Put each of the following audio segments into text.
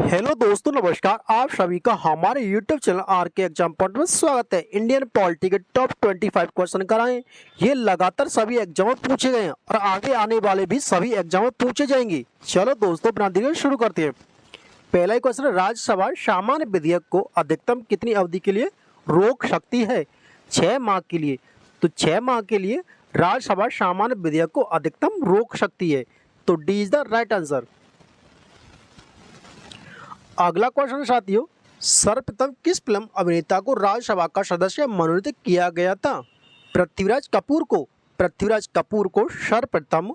Hello दोस्तों, नमस्कार। आप सभी का हमारे YouTube चैनल आर के एग्जाम पॉइंट में स्वागत है। इंडियन पॉलिटी के टॉप 25 क्वेश्चन कराएं। ये लगातार सभी एग्जाम में पूछे गए हैं और आगे आने वाले भी सभी एग्जाम में पूछे जाएंगे। चलो दोस्तों, बिना देरी शुरू करते हैं। पहला ही क्वेश्चन, राज्यसभा सामान्य विधेयक को अधिकतम कितनी अवधि के लिए रोक सकती है? 6 माह के लिए। तो 6 माह के लिए राज्यसभा सामान्य विधेयक को अधिकतम रोक सकती है। तो D is the right answer. अगला क्वेश्चन साथियों, सर्वप्रथम किस फिल्म अभिनेता को राज्यसभा का सदस्य मनोनीत किया गया था? पृथ्वीराज कपूर को सर्वप्रथम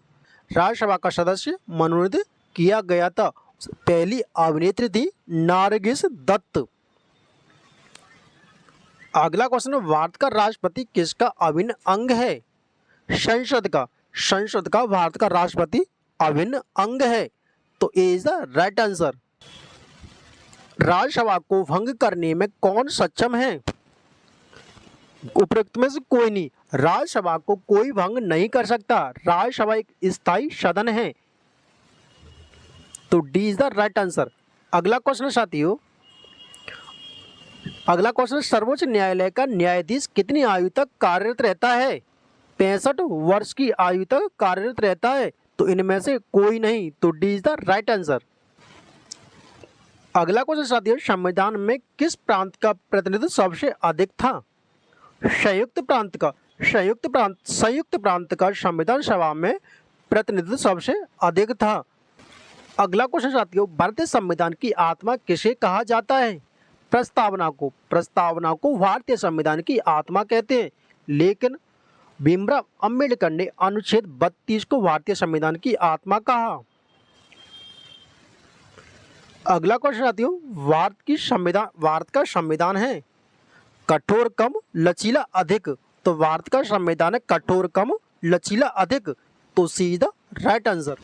राज्यसभा का सदस्य मनोनीत किया गया था। पहली अभिनेत्री थी नारगिस दत्त। अगला क्वेश्चन, भारत का राष्ट्रपति किसका अभिन्न अंग है? संसद का भारत का राष्ट्रपति अभिन्न अंग है। तो A is the right answer. Rajya Sabha को भंग करने में कौन सक्षम है? उपरोक्त में से कोई नहीं। राज्यसभा को कोई भंग नहीं कर सकता। राज्यसभा एक स्थायी सदन है। तो D is the right answer. अगला क्वेश्चन साथियों, सर्वोच्च न्यायालय का न्यायाधीश कितनी आयु तक कार्यरत रहता है? 65 वर्ष की आयु तक कार्यरत रहता है। तो इनमें से कोई नहीं। तो D is the right answer. अगला क्वेश्चन साथियों, संविधान में किस प्रांत का प्रतिनिधित्व सबसे अधिक था? संयुक्त प्रांत का संविधान सभा में प्रतिनिधित्व सबसे अधिक था। अगला क्वेश्चन साथियों, भारतीय संविधान की आत्मा किसे कहा जाता है? प्रस्तावना को भारतीय संविधान की आत्मा कहते हैं। लेकिन भीमराव अंबेडकर ने अनुच्छेद 32 को भारतीय संविधान की आत्मा कहा। अगला क्वेश्चन साथियों, भारत का संविधान है कठोर कम लचीला अधिक। तो भारत का संविधान है कठोर कम लचीला अधिक। तो सी इज द राइट आंसर।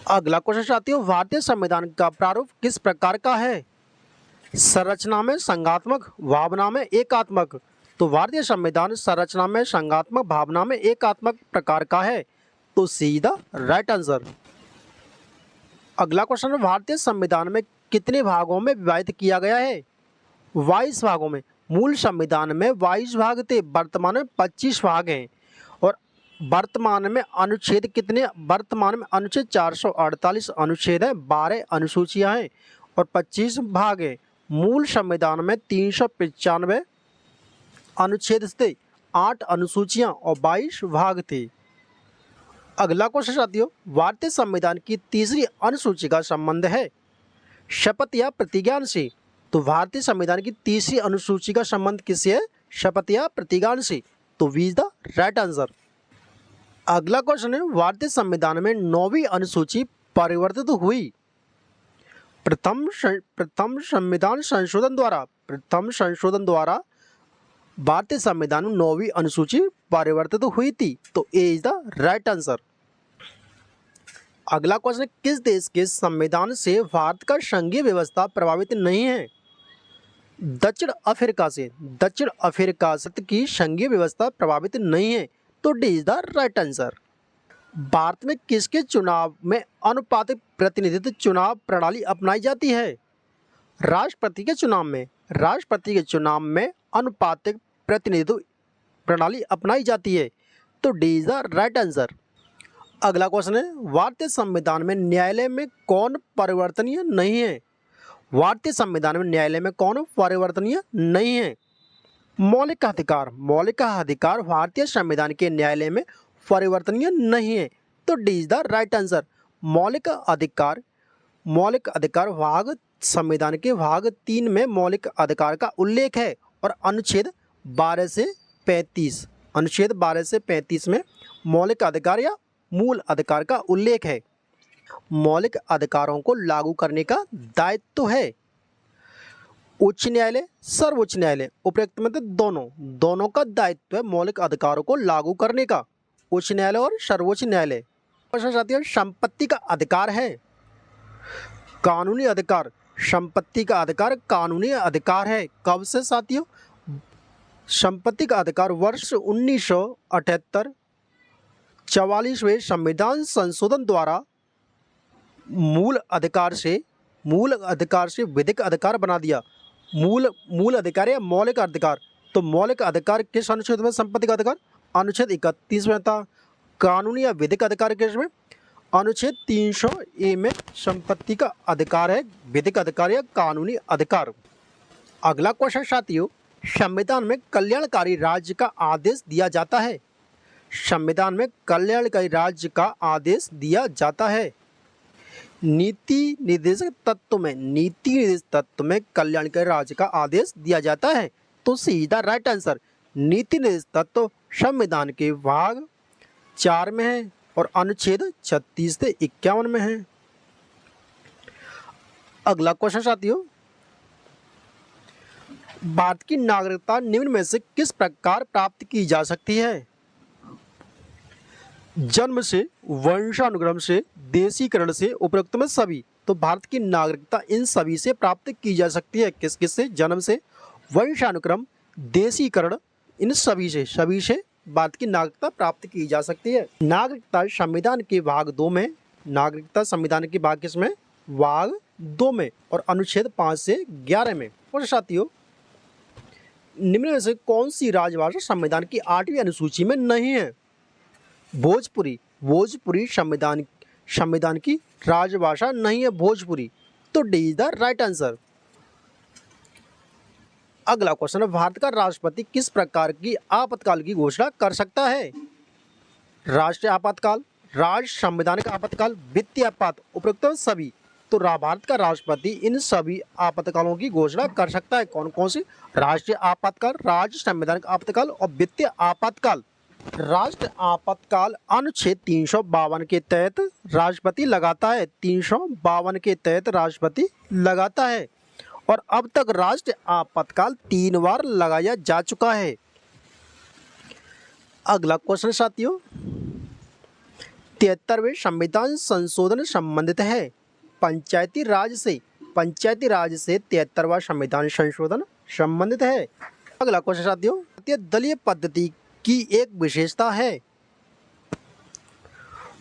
अगला क्वेश्चन साथियों, भारतीय संविधान का प्रारूप किस प्रकार का है? संरचना में संघात्मक, भावना में एकात्मक। तो भारतीय संविधान संरचना में संघात्मक, भावना में एकात्मक प्रकार का है। तो सी इज द राइट आंसर। अगला क्वेश्चन, भारतीय संविधान में कितने भागों में विभाजित किया गया है? 22 भागों में। मूल संविधान में 22 भाग थे, वर्तमान में 25 भाग हैं। और वर्तमान में अनुच्छेद 448 अनुच्छेद हैं, 12 अनुसूचियां हैं और 25 भाग हैं। मूल संविधान में 395 अनुच्छेद थे, 8 अनुसूचियां और 22 भाग थे। अगला क्वेश्चन साथियों, भारतीय संविधान की तीसरी अनुसूची का संबंध है शपथ या प्रतिज्ञान से। तो भारतीय संविधान की तीसरी अनुसूची का संबंध किससे है? शपथ या प्रतिज्ञान से। तो V is the right answer. अगला क्वेश्चन है, भारतीय संविधान में 9वीं अनुसूची परिवर्तित हुई प्रथम संविधान संशोधन द्वारा भारतीय संविधान में 9वीं अनुसूची परिवर्तित हुई थी। तो A is the right answer. अगला क्वेश्चन, किस देश के संविधान से भारत का संघीय व्यवस्था प्रभावित नहीं है? दक्षिण अफ्रीका से की संघीय व्यवस्था प्रभावित नहीं है। तो D is the right answer. Bharat में किसके चुनाव में अनुपातिक प्रतिनिधित्व चुनाव प्रणाली अपनाई जाती है? राष्ट्रपति के चुनाव में अनुपातिक प्रतिनिधित्व प्रणाली अपनाई जाती है। तो D is the right answer. अगला क्वेश्चन है, भारतीय संविधान में न्यायालय में कौन परिवर्तनीय नहीं है? भारतीय संविधान में न्यायालय में कौन परिवर्तनीय नहीं है? मौलिक अधिकार भारतीय संविधान के न्यायालय में परिवर्तनीय नहीं है। तो D is the right answer. मौलिक अधिकार भाग संविधान के भाग 3 में मौलिक अधिकार का उल्लेख है और अनुच्छेद 12 से 35 में मौलिक अधिकार या मूल अधिकार का उल्लेख है। मौलिक अधिकारों को लागू करने का दायित्व है उच्च न्यायालय, सर्वोच्च न्यायालय। उपरोक्त में दोनों का दायित्व है मौलिक अधिकारों को लागू करने का, उच्च न्यायालय और सर्वोच्च न्यायालय। साथियों, संपत्ति का अधिकार है कानूनी अधिकार। संपत्ति का अधिकार कानूनी अधिकार है। कब से साथियों? संपत्ति का अधिकार वर्ष 1978 44वें संविधान संशोधन द्वारा मूल अधिकार से मूल अधिकार से विधिक अधिकार बना दिया। मूल अधिकार या मौलिक अधिकार, तो मौलिक अधिकार किस अनुच्छेद में संपत्ति का अधिकार? अनुच्छेद 31 में था। कानूनी या विधिक अधिकार किस में? अनुच्छेद 300A में संपत्ति का अधिकार है, विधिक अधिकार या कानूनी अधिकार। अगला क्वेश्चन साथियों, संविधान में कल्याणकारी राज्य का आदेश दिया जाता है। संविधान में कल्याणकारी राज्य का आदेश दिया जाता है। नीति निर्देशक तत्व में कल्याणकारी राज्य का आदेश दिया जाता है। तो सीधा राइट आंसर नीति निर्देशक तत्व संविधान के भाग 4 में है और अनुच्छेद 36 से 51 में है। अगला क्वेश्चन साथियों, भारत की नागरिकता निम्न में से किस प्रकार प्राप्त की जा सकती है? जन्म से, वंशानुक्रम से, देशीकरण से, उपरोक्त में सभी। तो भारत की नागरिकता इन सभी से प्राप्त की जा सकती है। किस किस से? जन्म से, वंशानुक्रम, देशीकरण, इन सभी से भारत की नागरिकता प्राप्त की जा सकती है। नागरिकता संविधान के भाग 2 में, नागरिकता संविधान के भाग किसमें? भाग 2 में और अनुच्छेद 5 से 11 में। और साथियों, निम्न में से कौन सी राजभाषा संविधान की 8वीं अनुसूची में नहीं है? भोजपुरी संविधान की राजभाषा नहीं है भोजपुरी। तो D is the right answer. अगला क्वेश्चन है, भारत का राष्ट्रपति किस प्रकार की आपातकाल की घोषणा कर सकता है? राष्ट्रीय आपातकाल, राज्य संवैधानिक आपातकाल, वित्तीय आपात, उपरोक्त सभी। तो भारत का राष्ट्रपति इन सभी आपातकालों की घोषणा कर सकता है। कौन कौन सी? राष्ट्रीय आपातकाल, राज्य संवैधानिक आपातकाल और वित्तीय आपातकाल। राष्ट्रीय आपातकाल अनुच्छेद 352 के तहत राष्ट्रपति लगाता है। 352 के तहत राष्ट्रपति लगाता है और अब तक राष्ट्रीय आपातकाल 3 बार लगाया जा चुका है। अगला क्वेश्चन साथियों, 73वें संविधान संशोधन संबंधित है पंचायती राज से 73वां संविधान संशोधन संबंधित है। अगला क्वेश्चन साथियों, भारतीय दलीय पद्धति की एक विशेषता है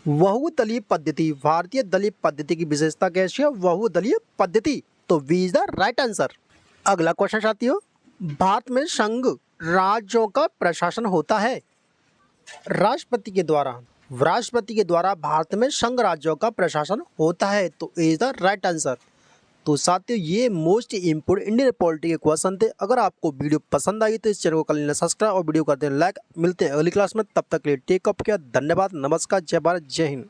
बहुदलीय पद्धति। भारतीय दलीय पद्धति की विशेषता कैसी है? बहुदलीय पद्धति। तो V is the right answer. अगला क्वेश्चन साथियों, भारत में संघ राज्यों का प्रशासन होता है राष्ट्रपति के द्वारा भारत में संघ राज्यों का प्रशासन होता है। तो इज द राइट आंसर। तो साथियों, ये मोस्ट इम्पोर्टेंट इंडियन पॉलिटी के क्वेश्चन थे। अगर आपको वीडियो पसंद आई तो इस चैनल को कर लेना सब्सक्राइब और वीडियो कर देना लाइक। मिलते हैं अगली क्लास में, तब तक के लिए टेक अप किया। धन्यवाद, नमस्कार, जय भारत, जय हिंद।